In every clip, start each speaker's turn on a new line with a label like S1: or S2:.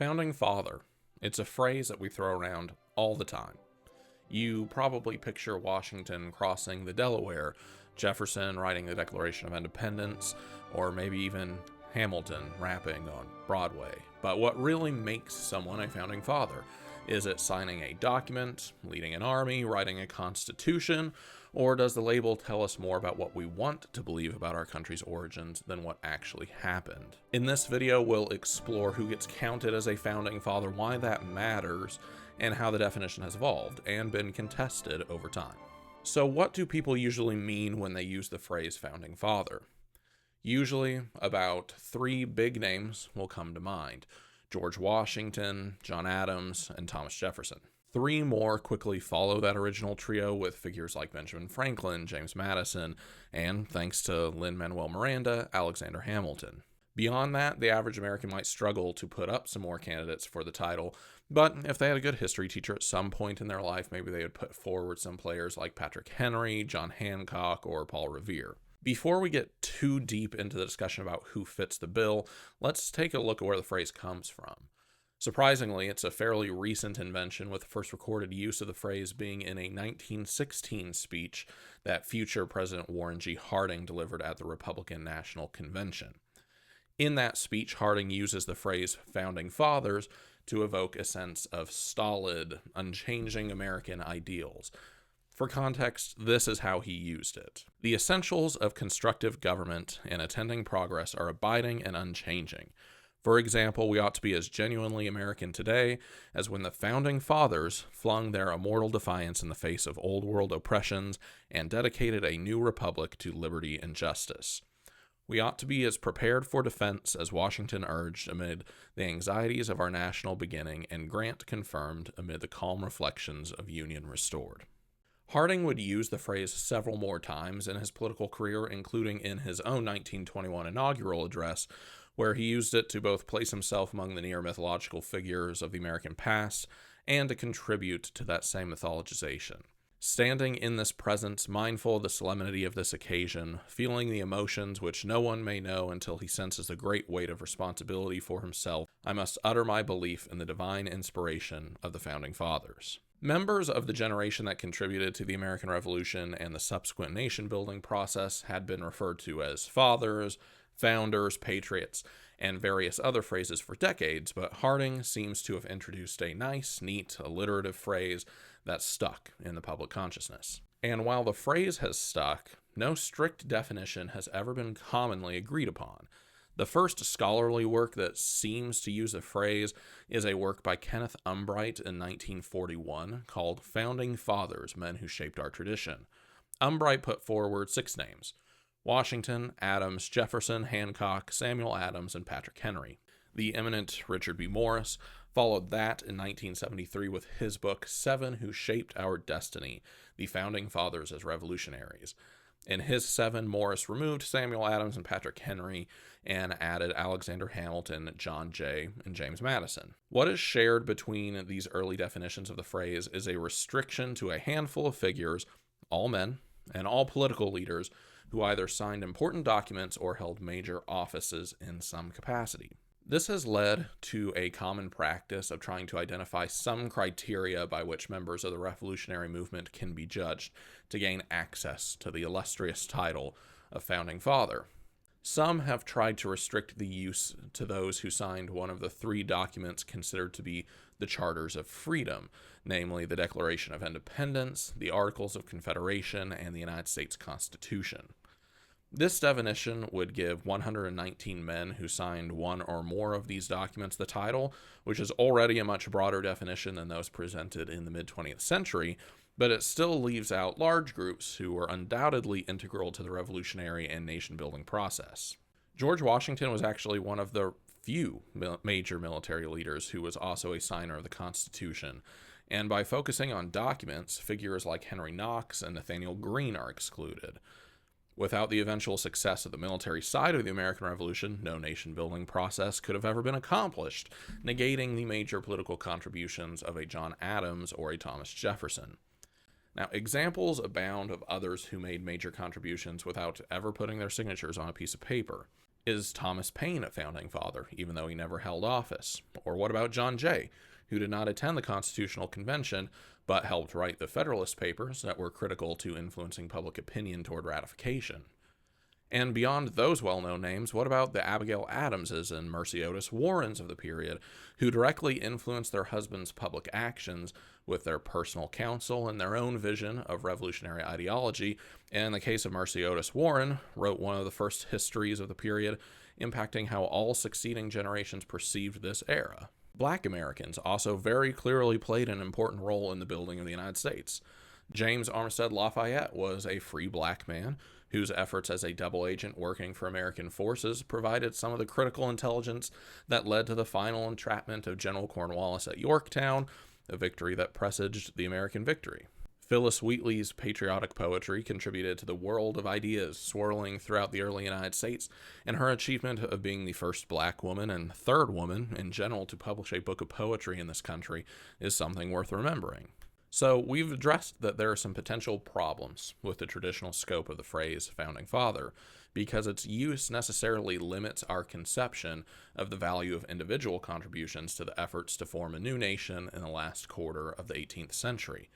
S1: Founding Father. It's a phrase that we throw around all the time. You probably picture Washington crossing the Delaware, Jefferson writing the Declaration of Independence, or maybe even Hamilton rapping on Broadway. But what really makes someone a founding father? Is it signing a document, leading an army, writing a constitution, or does the label tell us more about what we want to believe about our country's origins than what actually happened? In this video, we'll explore who gets counted as a founding father, why that matters, and how the definition has evolved and been contested over time. So what do people usually mean when they use the phrase founding father? Usually, about three big names will come to mind: George Washington, John Adams, and Thomas Jefferson. Three more quickly follow that original trio with figures like Benjamin Franklin, James Madison, and, thanks to Lin-Manuel Miranda, Alexander Hamilton. Beyond that, the average American might struggle to put up some more candidates for the title, but if they had a good history teacher at some point in their life, maybe they would put forward some players like Patrick Henry, John Hancock, or Paul Revere. Before we get too deep into the discussion about who fits the bill, let's take a look at where the phrase comes from. Surprisingly, it's a fairly recent invention, with the first recorded use of the phrase being in a 1916 speech that future President Warren G. Harding delivered at the Republican National Convention. In that speech, Harding uses the phrase founding fathers to evoke a sense of stolid, unchanging American ideals. For context, this is how he used it. The essentials of constructive government and attending progress are abiding and unchanging. For example, we ought to be as genuinely American today as when the founding fathers flung their immortal defiance in the face of old world oppressions and dedicated a new republic to liberty and justice. We ought to be as prepared for defense as Washington urged amid the anxieties of our national beginning, and Grant confirmed amid the calm reflections of Union restored. Harding would use the phrase several more times in his political career, including in his own 1921 inaugural address, where he used it to both place himself among the near mythological figures of the American past and to contribute to that same mythologization. Standing in this presence, mindful of the solemnity of this occasion, feeling the emotions which no one may know until he senses the great weight of responsibility for himself, I must utter my belief in the divine inspiration of the founding fathers. Members of the generation that contributed to the American Revolution and the subsequent nation-building process had been referred to as fathers, founders, patriots, and various other phrases for decades, but Harding seems to have introduced a nice, neat, alliterative phrase that stuck in the public consciousness. And while the phrase has stuck, no strict definition has ever been commonly agreed upon. The first scholarly work that seems to use the phrase is a work by Kenneth Umbright in 1941 called Founding Fathers, Men Who Shaped Our Tradition. Umbright put forward 6 names: Washington, Adams, Jefferson, Hancock, Samuel Adams, and Patrick Henry. The eminent Richard B. Morris followed that in 1973 with his book, 7 Who Shaped Our Destiny, The Founding Fathers as Revolutionaries. In his 7, Morris removed Samuel Adams and Patrick Henry and added Alexander Hamilton, John Jay, and James Madison. What is shared between these early definitions of the phrase is a restriction to a handful of figures, all men, and all political leaders who either signed important documents or held major offices in some capacity. This has led to a common practice of trying to identify some criteria by which members of the revolutionary movement can be judged to gain access to the illustrious title of Founding Father. Some have tried to restrict the use to those who signed one of the 3 documents considered to be the Charters of Freedom, namely the Declaration of Independence, the Articles of Confederation, and the United States Constitution. This definition would give 119 men who signed one or more of these documents the title, which is already a much broader definition than those presented in the mid-20th century, but it still leaves out large groups who were undoubtedly integral to the revolutionary and nation-building process. George Washington was actually one of the few major military leaders who was also a signer of the Constitution, and by focusing on documents, figures like Henry Knox and Nathaniel Greene are excluded. Without the eventual success of the military side of the American Revolution, no nation-building process could have ever been accomplished, negating the major political contributions of a John Adams or a Thomas Jefferson. Now, examples abound of others who made major contributions without ever putting their signatures on a piece of paper. Is Thomas Paine a founding father, even though he never held office? Or what about John Jay, who did not attend the Constitutional Convention, but helped write the Federalist Papers that were critical to influencing public opinion toward ratification? And beyond those well-known names, what about the Abigail Adamses and Mercy Otis Warrens of the period, who directly influenced their husbands' public actions with their personal counsel and their own vision of revolutionary ideology? And in the case of Mercy Otis Warren, wrote one of the first histories of the period, impacting how all succeeding generations perceived this era. Black Americans also very clearly played an important role in the building of the United States. James Armistead Lafayette was a free black man whose efforts as a double agent working for American forces provided some of the critical intelligence that led to the final entrapment of General Cornwallis at Yorktown, a victory that presaged the American victory. Phyllis Wheatley's patriotic poetry contributed to the world of ideas swirling throughout the early United States, and her achievement of being the first black woman and third woman in general to publish a book of poetry in this country is something worth remembering. So we've addressed that there are some potential problems with the traditional scope of the phrase founding father, because its use necessarily limits our conception of the value of individual contributions to the efforts to form a new nation in the last quarter of the 18th century.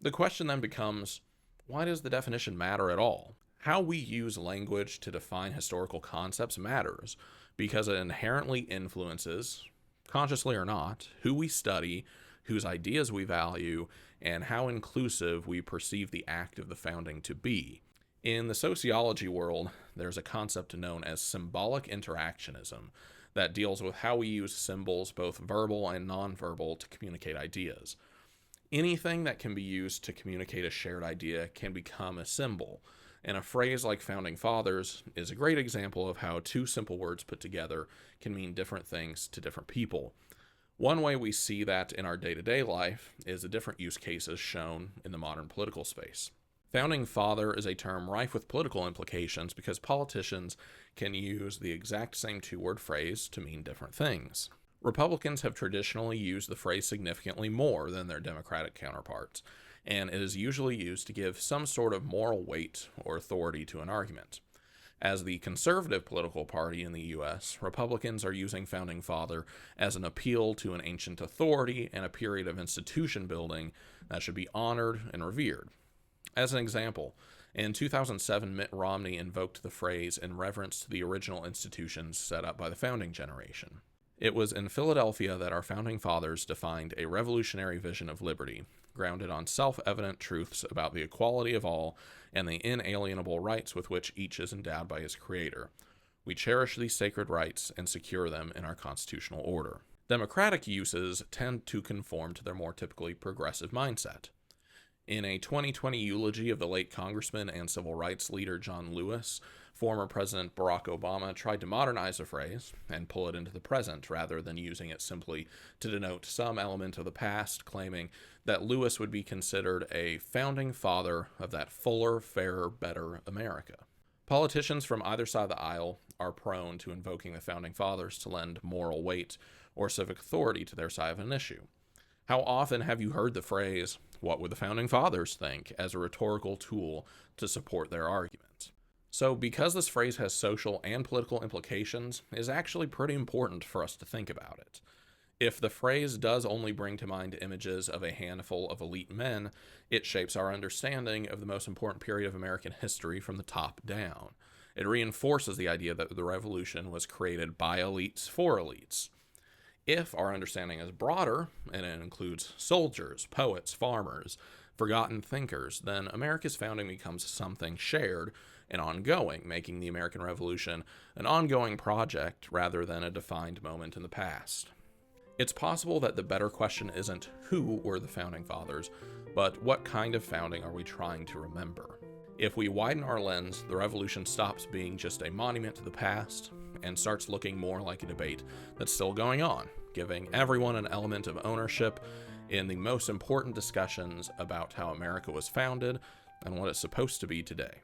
S1: The question then becomes, why does the definition matter at all? How we use language to define historical concepts matters, because it inherently influences, consciously or not, who we study, whose ideas we value, and how inclusive we perceive the act of the founding to be. In the sociology world, there's a concept known as symbolic interactionism that deals with how we use symbols, both verbal and nonverbal, to communicate ideas. Anything that can be used to communicate a shared idea can become a symbol, and a phrase like founding fathers is a great example of how two simple words put together can mean different things to different people. One way we see that in our day-to-day life is the different use cases shown in the modern political space. Founding father is a term rife with political implications because politicians can use the exact same two-word phrase to mean different things. Republicans have traditionally used the phrase significantly more than their Democratic counterparts, and it is usually used to give some sort of moral weight or authority to an argument. As the conservative political party in the U.S., Republicans are using founding father as an appeal to an ancient authority and a period of institution building that should be honored and revered. As an example, in 2007, Mitt Romney invoked the phrase in reverence to the original institutions set up by the founding generation. It was in Philadelphia that our founding fathers defined a revolutionary vision of liberty, grounded on self-evident truths about the equality of all and the inalienable rights with which each is endowed by his Creator. We cherish these sacred rights and secure them in our constitutional order. Democratic uses tend to conform to their more typically progressive mindset. In a 2020 eulogy of the late Congressman and civil rights leader John Lewis, former President Barack Obama tried to modernize the phrase and pull it into the present rather than using it simply to denote some element of the past, claiming that Lewis would be considered a founding father of that fuller, fairer, better America. Politicians from either side of the aisle are prone to invoking the founding fathers to lend moral weight or civic authority to their side of an issue. How often have you heard the phrase, "What would the founding fathers think?" as a rhetorical tool to support their argument? So because this phrase has social and political implications, it is actually pretty important for us to think about it. If the phrase does only bring to mind images of a handful of elite men, it shapes our understanding of the most important period of American history from the top down. It reinforces the idea that the revolution was created by elites for elites. If our understanding is broader, and it includes soldiers, poets, farmers, forgotten thinkers, then America's founding becomes something shared and ongoing, making the American Revolution an ongoing project rather than a defined moment in the past. It's possible that the better question isn't who were the founding fathers, but what kind of founding are we trying to remember? If we widen our lens, the revolution stops being just a monument to the past and starts looking more like a debate that's still going on, giving everyone an element of ownership in the most important discussions about how America was founded and what it's supposed to be today.